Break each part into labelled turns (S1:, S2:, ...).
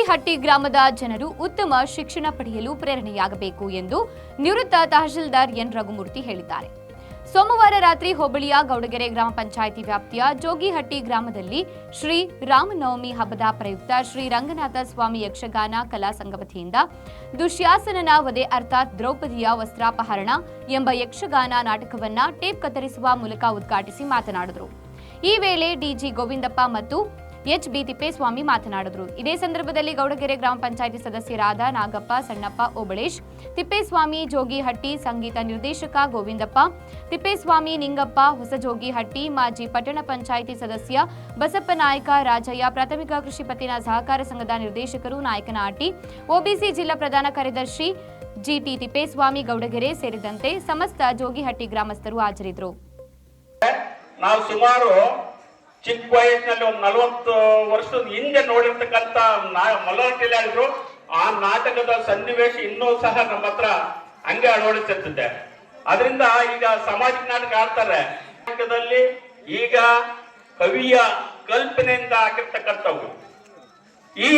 S1: ಜೋಗಿಹಟ್ಟಿ ಗ್ರಾಮದ ಜನರು ಉತ್ತಮ ಶಿಕ್ಷಣ ಪಡೆಯಲು ಪ್ರೇರಣೆಯಾಗಬೇಕು ಎಂದು ನಿವೃತ್ತ ತಹಶೀಲ್ದಾರ್ ಎನ್ ರಘುಮೂರ್ತಿ ಹೇಳಿದ್ದಾರೆ. ಸೋಮವಾರ ರಾತ್ರಿ ಹೋಬಳಿಯ ಗೌಡಗೆರೆ ಗ್ರಾಮ ಪಂಚಾಯಿತಿ ವ್ಯಾಪ್ತಿಯ ಜೋಗಿಹಟ್ಟಿ ಗ್ರಾಮದಲ್ಲಿ ಶ್ರೀ ರಾಮನವಮಿ ಹಬ್ಬದ ಪ್ರಯುಕ್ತ ಶ್ರೀ ರಂಗನಾಥ ಸ್ವಾಮಿ ಯಕ್ಷಗಾನ ಕಲಾ ಸಂಘ ವತಿಯಿಂದ ದುಶ್ಯಾಸನನ ವಧೆ ಅರ್ಥಾತ್ ದ್ರೌಪದಿಯ ವಸ್ತ್ರಾಪಹರಣ ಎಂಬ ಯಕ್ಷಗಾನ ನಾಟಕವನ್ನ ಟೇಪ್ ಕತ್ತರಿಸುವ ಮೂಲಕ ಉದ್ಘಾಟಿಸಿ ಮಾತನಾಡಿದರು. ಈ ವೇಳೆ ಡಿಜಿ ಗೋವಿಂದಪ್ಪ ಮತ್ತು ಎಚ್.ಬಿ. ತಿಪ್ಪೇಸ್ವಾಮಿ ಮಾತನಾಡಿದರು. ಇದೇ ಸಂದರ್ಭದಲ್ಲಿ ಗೌಡಗೆರೆ ಗ್ರಾಮ ಪಂಚಾಯಿತಿ ಸದಸ್ಯರಾದ ನಾಗಪ್ಪ, ಸಣ್ಣಪ್ಪ, ಓಬಳೇಶ್, ತಿಪ್ಪೇಸ್ವಾಮಿ, ಜೋಗಿಹಟ್ಟಿ, ಸಂಗೀತ ನಿರ್ದೇಶಕ ಗೋವಿಂದಪ್ಪ, ತಿಪ್ಪೇಸ್ವಾಮಿ, ನಿಂಗಪ್ಪ, ಹೊಸಜೋಗಿಹಟ್ಟಿ, ಮಾಜಿ ಪಟ್ಟಣ ಪಂಚಾಯಿತಿ ಸದಸ್ಯ ಬಸಪ್ಪನಾಯಕ, ರಾಜಯ್ಯ, ಪ್ರಾಥಮಿಕ ಕೃಷಿ ಪತ್ತಿನ ಸಹಕಾರ ಸಂಘದ ನಿರ್ದೇಶಕರು ನಾಯಕನಹಟ್ಟಿ, ಒಬಿಸಿ ಜಿಲ್ಲಾ ಪ್ರಧಾನ ಕಾರ್ಯದರ್ಶಿ ಜಿಟಿ ತಿಪ್ಪೇಸ್ವಾಮಿ, ಗೌಡಗೆರೆ ಸೇರಿದಂತೆ ಸಮಸ್ತ ಜೋಗಿಹಟ್ಟಿ ಗ್ರಾಮಸ್ಥರು ಹಾಜರಿದ್ದರು.
S2: ನಾವು ಸುಮಾರು ಚಿಕ್ಕ ವಯಸ್ಸಿನಲ್ಲಿ ಒಂದು 40 ವರ್ಷದ ಹಿಂದೆ ನೋಡಿರ್ತಕ್ಕಂಥ ಮಲರ್ಟಿಲಿ ಆಡಿದ್ರು ಆ ನಾಟಕದ ಸನ್ನಿವೇಶ ಇನ್ನೂ ಸಹ ನಮ್ಮ ಹತ್ರ ಹಂಗೆ ಅಳವಡಿಸುತ್ತಿದೆ. ಅದರಿಂದ ಈಗ ಸಾಮಾಜಿಕ ನಾಟಕ ಆಡ್ತಾರೆ. ನಾಟಕದಲ್ಲಿ ಈಗ ಕವಿಯ ಕಲ್ಪನೆಯಿಂದ ಆಗಿರ್ತಕ್ಕಂಥವು ಈ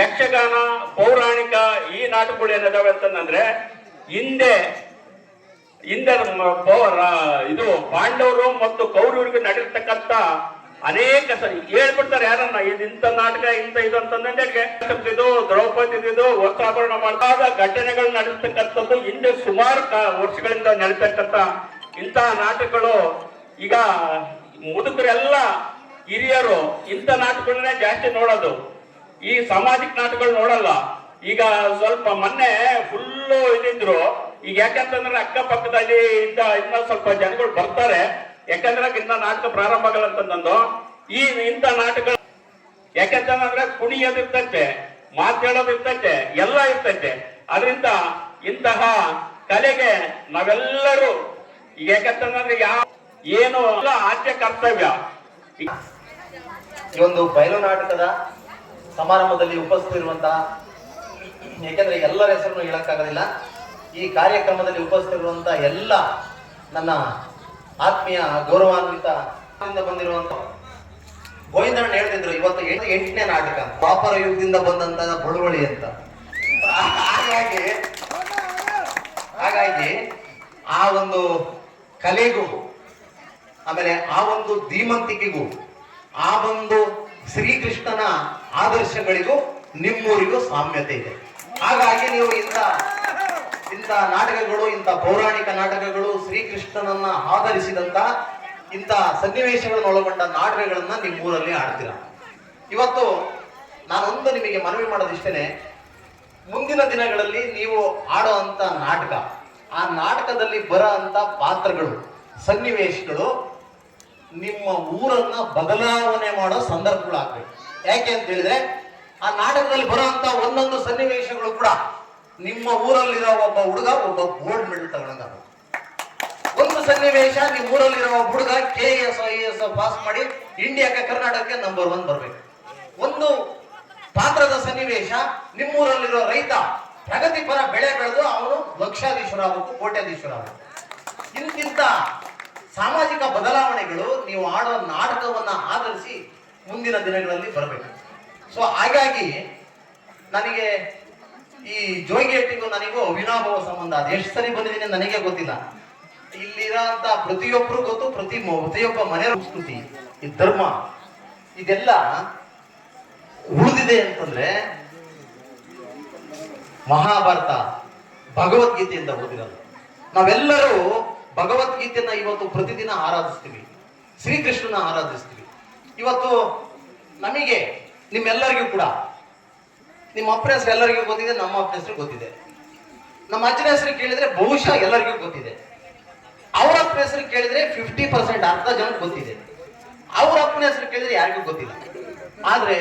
S2: ಯಕ್ಷಗಾನ ಪೌರಾಣಿಕ ಈ ನಾಟಕಗಳು ಏನಿದಾವೆ ಅಂತಂದ್ರೆ ಹಿಂದೆ ಇದು ಪಾಂಡವರು ಮತ್ತು ಕೌರವರಿಗೆ ನಡೆರ್ತಕ್ಕಂಥ ಅನೇಕ ಸರಿ ಹೇಳ್ಬಿಡ್ತಾರೆ ಯಾರನ್ನ ಇಂಥ ನಾಟಕ ಇದು ಅಂತಂದ್ರೆ ದ್ರೌಪದಿದು ವಸ್ತ್ರಾಭರಣ ಮಾಡಿದಾಗ ಘಟನೆಗಳು ನಡೆಸ್ತಕ್ಕಂಥದ್ದು ಹಿಂದೆ ಸುಮಾರು ವರ್ಷಗಳಿಂದ ನಡೀತಕ್ಕಂಥ ಇಂಥ ನಾಟಕಗಳು ಈಗ ಮುದುಕರೆಲ್ಲ ಹಿರಿಯರು ಇಂಥ ನಾಟಕಗಳನ್ನೇ ಜಾಸ್ತಿ ನೋಡೋದು. ಈ ಸಾಮಾಜಿಕ ನಾಟಕಗಳು ನೋಡಲ್ಲ. ಈಗ ಸ್ವಲ್ಪ ಮೊನ್ನೆ ಫುಲ್ಲು ಇದಿದ್ರು. ಈಗ ಯಾಕಂತಂದ್ರೆ ಅಕ್ಕಪಕ್ಕದಲ್ಲಿ ಇನ್ನ ಸ್ವಲ್ಪ ಜನಗಳು ಬರ್ತಾರೆ. ಯಾಕಂದ್ರೆ ಇನ್ನ ನಾಟಕ ಪ್ರಾರಂಭ ಆಗಲ್ಲ ಅಂತಂದು ಇಂಥ ನಾಟಕ ಯಾಕಂತಂದ್ರೆ ಕುಣಿಯೋದಿರ್ತೈತೆ, ಮಾತಾಡೋದಿರ್ತೈತೆ, ಎಲ್ಲ ಇರ್ತೈತೆ. ಅದರಿಂದ ಇಂತಹ ಕಲೆಗೆ ನಾವೆಲ್ಲರೂ ಈಗ ಯಾಕಂತಂದ್ರೆ ಏನು ಆದ್ಯ ಕರ್ತವ್ಯ.
S3: ಈ ಒಂದು ಬಯಲು ನಾಟಕದ ಸಮಾರಂಭದಲ್ಲಿ ಉಪಸ್ಥಿತಿರುವಂತಹ, ಯಾಕೆಂದ್ರೆ ಎಲ್ಲರ ಹೆಸರನ್ನು ಹೇಳಕ್ಕಾಗೋದಿಲ್ಲ, ಈ ಕಾರ್ಯಕ್ರಮದಲ್ಲಿ ಉಪಸ್ಥಿತಿರುವಂತಹ ಎಲ್ಲ ನನ್ನ ಆತ್ಮೀಯ ಗೌರವಾನ್ವಿತ ಬಂದಿರುವಂತ ಗೋವಿಂದಣ್ಣ ಹೇಳ್ತಿದ್ರು, ಇವತ್ತು 8ನೇ ನಾಟಕ ದ್ವಾಪರ ಯುಗದಿಂದ ಬಂದಂತ ಬಳುವಳಿ ಅಂತ. ಹಾಗಾಗಿ ಆ ಒಂದು ಕಲೆಗೂ ಆಮೇಲೆ ಆ ಒಂದು ಧೀಮಂತಿಕೆಗೂ ಆ ಒಂದು ಶ್ರೀಕೃಷ್ಣನ ಆದರ್ಶಗಳಿಗೂ ನಿಮ್ಮೂರಿಗೂ ಸಾಮ್ಯತೆ ಇದೆ. ಹಾಗಾಗಿ ನೀವು ಇಂಥ ನಾಟಕಗಳು, ಇಂಥ ಪೌರಾಣಿಕ ನಾಟಕಗಳು, ಶ್ರೀಕೃಷ್ಣನನ್ನ ಆಧರಿಸಿದಂತ ಇಂಥ ಸನ್ನಿವೇಶಗಳನ್ನು ಒಳಗೊಂಡ ನಾಟಕಗಳನ್ನ ನಿಮ್ಮೂರಲ್ಲಿ ಆಡ್ತೀರ. ಇವತ್ತು ನಾನೊಂದು ನಿಮಗೆ ಮನವಿ ಮಾಡೋದಿಷ್ಟೇನೆ, ಮುಂದಿನ ದಿನಗಳಲ್ಲಿ ನೀವು ಆಡೋ ಅಂತ ನಾಟಕ, ಆ ನಾಟಕದಲ್ಲಿ ಬರೋ ಅಂತ ಪಾತ್ರಗಳು, ಸನ್ನಿವೇಶಗಳು ನಿಮ್ಮ ಊರನ್ನ ಬದಲಾವಣೆ ಮಾಡೋ ಸಂದರ್ಭಗಳು ಆಗ್ಬೇಕು. ಯಾಕೆ ಅಂತ ಹೇಳಿದ್ರೆ ಆ ನಾಟಕದಲ್ಲಿ ಬರುವಂತ ಒಂದೊಂದು ಸನ್ನಿವೇಶಗಳು ಕೂಡ ನಿಮ್ಮ ಊರಲ್ಲಿರೋ ಒಬ್ಬ ಹುಡುಗ ಒಬ್ಬ ಗೋಲ್ಡ್ ಮೆಡಲ್ ತಗೊಂಡ. ಒಂದು ಸನ್ನಿವೇಶ ನಿಮ್ಮ ಊರಲ್ಲಿರೋ ಒಬ್ಬ ಹುಡುಗ KS IAS ಪಾಸ್ ಮಾಡಿ ಇಂಡಿಯಾಕ್ಕೆ ಕರ್ನಾಟಕಕ್ಕೆ ನಂಬರ್ 1 ಬರ್ಬೇಕು. ಒಂದು ಪಾತ್ರದ ಸನ್ನಿವೇಶ ನಿಮ್ಮೂರಲ್ಲಿರೋ ರೈತ ಪ್ರಗತಿಪರ ಬೆಳೆ ಬೆಳೆದು ಅವನು ಲಕ್ಷಾಧೀಶ್ವರ ಆಗಬೇಕು, ಕೋಟ್ಯಾಧೀಶ್ವರ ಆಗಬೇಕು. ಇಂತಿಂತ ಸಾಮಾಜಿಕ ಬದಲಾವಣೆಗಳು ನೀವು ಆಡೋ ನಾಟಕವನ್ನ ಆಧರಿಸಿ ಮುಂದಿನ ದಿನಗಳಲ್ಲಿ ಬರಬೇಕು. ಸೊ ಹಾಗಾಗಿ ನನಗೆ ಈ ಜೋಗಿಹಟ್ಟಿಗೂ ನನಗೂ ಅವಿನಾಭಾವ ಸಂಬಂಧ. ಅದು ಎಷ್ಟು ಸರಿ ಬಂದಿದ್ದೀನಿ ನನಗೆ ಗೊತ್ತಿಲ್ಲ. ಇಲ್ಲಿರೋಂಥ ಪ್ರತಿಯೊಬ್ಬರು ಗೊತ್ತು, ಪ್ರತಿಯೊಬ್ಬ ಮನೆಯ ಸಂಸ್ಕೃತಿ, ಈ ಧರ್ಮ, ಇದೆಲ್ಲ ಉಳಿದಿದೆ ಅಂತಂದ್ರೆ ಮಹಾಭಾರತ ಭಗವದ್ಗೀತೆಯಿಂದ ಓದಿರೋದು. ನಾವೆಲ್ಲರೂ ಭಗವದ್ಗೀತೆಯನ್ನ ಇವತ್ತು ಪ್ರತಿದಿನ ಆರಾಧಿಸ್ತೀವಿ, ಶ್ರೀಕೃಷ್ಣನ ಆರಾಧಿಸ್ತೀವಿ. ಇವತ್ತು ನಮಗೆ ನಿಮ್ಮೆಲ್ಲರಿಗೂ ಕೂಡ ನಿಮ್ಮ ಅಪ್ಪನ ಹೆಸರು ಎಲ್ಲರಿಗೂ ಗೊತ್ತಿದೆ, ನಮ್ಮ ಅಪ್ಪನ ಹೆಸರು ಗೊತ್ತಿದೆ, ನಮ್ಮ ಅಜ್ಜನ ಹೆಸರು ಕೇಳಿದ್ರೆ ಬಹುಶಃ ಎಲ್ಲರಿಗೂ ಗೊತ್ತಿದೆ. ಅವ್ರ ಅಪ್ಪನ ಹೆಸರು ಕೇಳಿದ್ರೆ 50% ಅರ್ಧ ಜನಕ್ಕೆ ಗೊತ್ತಿದೆ. ಅವ್ರ ಅಪ್ಪನ ಹೆಸರು ಕೇಳಿದ್ರೆ ಯಾರಿಗೂ ಗೊತ್ತಿಲ್ಲ. ಆದ್ರೆ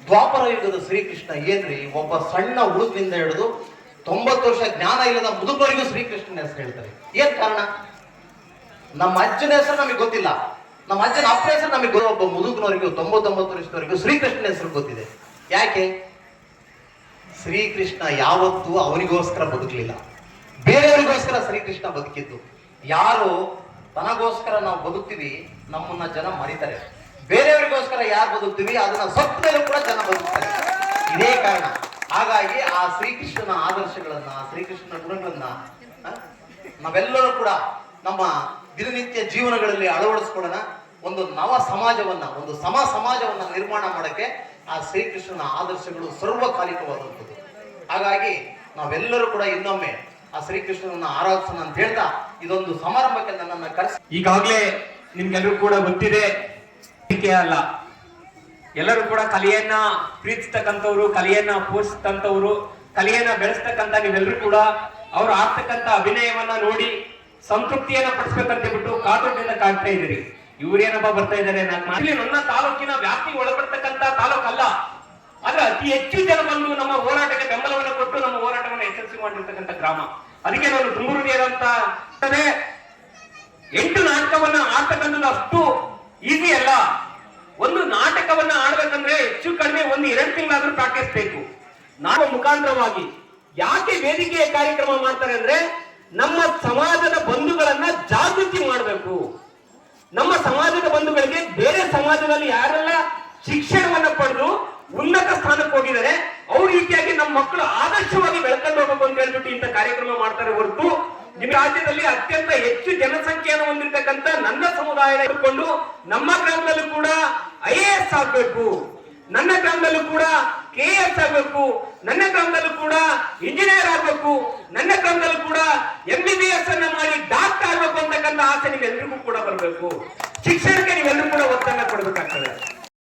S3: ದ್ವಾಪರ ಯುಗದ ಶ್ರೀಕೃಷ್ಣ ಏನ್ರಿ, ಒಬ್ಬ ಸಣ್ಣ ಹುಡುಗನಿಂದ ಹಿಡಿದು 90 ವರ್ಷ ಜ್ಞಾನ ಇಲ್ಲದ ಮುದುಕರಿಗೂ ಶ್ರೀಕೃಷ್ಣನ ಹೆಸರು ಹೇಳ್ತಾರೆ. ಏನ್ ಕಾರಣ? ನಮ್ಮ ಅಜ್ಜನ ಹೆಸರು ನಮಗೆ ಗೊತ್ತಿಲ್ಲ, ನಮ್ಮ ಅಜ್ಜನ ಅಪ್ಪನ ಹೆಸರು ನಮಗೆ ಒಬ್ಬ ಮುದುಕನವರಿಗೂ 99 ವರ್ಷದವರೆಗೂ ಶ್ರೀಕೃಷ್ಣನ ಹೆಸರು ಗೊತ್ತಿದೆ. ಯಾಕೆ? ಶ್ರೀಕೃಷ್ಣ ಯಾವತ್ತೂ ಅವನಿಗೋಸ್ಕರ ಬದುಕಲಿಲ್ಲ, ಬೇರೆಯವರಿಗೋಸ್ಕರ ಶ್ರೀಕೃಷ್ಣ ಬದುಕಿದ್ದು. ಯಾರು ತನಗೋಸ್ಕರ ನಾವು ಬದುಕ್ತೀವಿ, ನಮ್ಮನ್ನ ಜನ ಮರಿತಾರೆ. ಬೇರೆಯವರಿಗೋಸ್ಕರ ಯಾರು ಬದುಕ್ತೀವಿ ಅದನ್ನ ಸತ್ತ ಮೇಲೂ ಕೂಡ ಜನ ಬದುಕ್ತಾರೆ. ಇದೇ ಕಾರಣ. ಹಾಗಾಗಿ ಆ ಶ್ರೀಕೃಷ್ಣನ ಆದರ್ಶಗಳನ್ನ, ಶ್ರೀಕೃಷ್ಣನ ಗುಣಗಳನ್ನ ನಾವೆಲ್ಲರೂ ಕೂಡ ನಮ್ಮ ದಿನನಿತ್ಯ ಜೀವನಗಳಲ್ಲಿ ಅಳವಡಿಸ್ಕೊಳ್ಳೋಣ. ಒಂದು ನವ ಸಮಾಜವನ್ನ, ಒಂದು ಸಮಾಜವನ್ನ ನಿರ್ಮಾಣ ಮಾಡಕ್ಕೆ ಆ ಶ್ರೀಕೃಷ್ಣನ ಆದರ್ಶಗಳು ಸರ್ವಕಾಲಿಕವಾದಂಥದ್ದು. ಹಾಗಾಗಿ ನಾವೆಲ್ಲರೂ ಕೂಡ ಇನ್ನೊಮ್ಮೆ ಆ ಶ್ರೀಕೃಷ್ಣನನ್ನ ಆರಾಧಿಸೋಣ ಅಂತ ಹೇಳ್ತಾ ಇದೊಂದು ಸಮಾರಂಭಕ್ಕೆ ನನ್ನನ್ನು ಕರೆಸಿ.
S4: ಈಗಾಗಲೇ ನಿಮ್ಗೆಲ್ಲರೂ ಕೂಡ ಗೊತ್ತಿದೆ, ಅಲ್ಲ ಎಲ್ಲರೂ ಕೂಡ ಕಲೆಯನ್ನ ಪ್ರೀತಿಸ್ತಕ್ಕಂಥವ್ರು, ಕಲೆಯನ್ನ ಪೋಷಿಸ್ತಕ್ಕಂಥವ್ರು, ಕಲೆಯನ್ನ ಬೆಳೆಸ್ತಕ್ಕಂಥ ನೀವೆಲ್ಲರೂ ಕೂಡ ಅವ್ರು ಆಗ್ತಕ್ಕಂಥ ಅಭಿನಯವನ್ನ ನೋಡಿ ಸಂತೃಪ್ತಿಯನ್ನ ಪಡಿಸ್ಬೇಕಂತ ಬಿಟ್ಟು ಕಾತುರದಿಂದ ಕಾಡ್ತಾ ಇದ್ದೀರಿ. ಇವ್ರೇನಪ್ಪ ಬರ್ತಾ ಇದ್ದಾರೆ, ನನ್ನ ತಾಲೂಕಿನ ವ್ಯಾಪ್ತಿಗೆ ಒಳಪಡ್ತಕ್ಕಂಥ ತಾಲೂಕಲ್ಲ, ಆದ್ರೆ ಅತಿ ಹೆಚ್ಚು ಜನ ಬಂದು ನಮ್ಮ ಹೋರಾಟಕ್ಕೆ ಬೆಂಬಲವನ್ನು ಕೊಟ್ಟು ನಮ್ಮ ಹೋರಾಟವನ್ನು ಯಶಸ್ವಿ ಮಾಡಿರ್ತಕ್ಕಂಥ ಗ್ರಾಮ. ಅದಕ್ಕೆ ನಾನು ತುಂಬ ಹೃದಯದಂತ 8 ನಾಟಕವನ್ನ ಆಡ್ತಕ್ಕಂಥದ್ದು ಅಷ್ಟು ಈಸಿ ಅಲ್ಲ. ಒಂದು ನಾಟಕವನ್ನ ಆಡ್ಬೇಕಂದ್ರೆ ಹೆಚ್ಚು ಕಡಿಮೆ 1-2 ತಿಂಗಳಾದ್ರೂ ಪ್ರಾಕ್ಟೀಸ್ ಬೇಕು. ನಾವು ಮುಖಾಂತರವಾಗಿ ಯಾಕೆ ವೇದಿಕೆಯ ಕಾರ್ಯಕ್ರಮ ಮಾಡ್ತಾರೆ ಅಂದ್ರೆ ನಮ್ಮ ಸಮಾಜದ ಬಂಧುಗಳನ್ನ ಜಾಗೃತಿ ಮಾಡಬೇಕು. ನಮ್ಮ ಸಮಾಜದ ಬಂಧುಗಳಿಗೆ ಬೇರೆ ಸಮಾಜದಲ್ಲಿ ಯಾರೆಲ್ಲ ಶಿಕ್ಷಣವನ್ನ ಪಡೆದು ಉನ್ನತ ಸ್ಥಾನಕ್ಕೆ ಹೋಗಿದ್ದಾರೆ ಅವ್ರ ರೀತಿಯಾಗಿ ನಮ್ಮ ಮಕ್ಕಳು ಆದರ್ಶವಾಗಿ ಬೆಳ್ಕೊಂಡು ಹೋಗಬೇಕು ಅಂತ ಹೇಳ್ಬಿಟ್ಟು ಇಂಥ ಕಾರ್ಯಕ್ರಮ ಮಾಡ್ತಾರೆ ಹೊರತು ನಿಮ್ಮ ರಾಜ್ಯದಲ್ಲಿ ಅತ್ಯಂತ ಹೆಚ್ಚು ಜನಸಂಖ್ಯೆಯನ್ನು ಹೊಂದಿರತಕ್ಕಂತ ನನ್ನ ಸಮುದಾಯ ಇಟ್ಕೊಂಡು ನಮ್ಮ ಗ್ರಾಮದಲ್ಲೂ ಕೂಡ IAS ಆಗ್ಬೇಕು, ನನ್ನ ಗ್ರಾಮದಲ್ಲೂ ಕೂಡ KS ಆಗ್ಬೇಕು, ನನ್ನ ಗ್ರಾಮದಲ್ಲೂ ಕೂಡ ಇಂಜಿನಿಯರ್ ಆಗ್ಬೇಕು, ನನ್ನ ಗ್ರಾಮದಲ್ಲೂ ಕೂಡ MBBS ಅನ್ನ ಮಾಡಿ ಡಾಕ್ಟರ್ ಆಗ್ಬೇಕು ಅಂತಕ್ಕಂಥ ಆಸೆ ನೀವೆಲ್ಲರಿಗೂ ಕೂಡ ಬರಬೇಕು. ಶಿಕ್ಷಣಕ್ಕೆ ನೀವೆಲ್ಲರೂ ಕೂಡ ಒತ್ತನ್ನ ಕೊಡಬೇಕಾಗ್ತದೆ.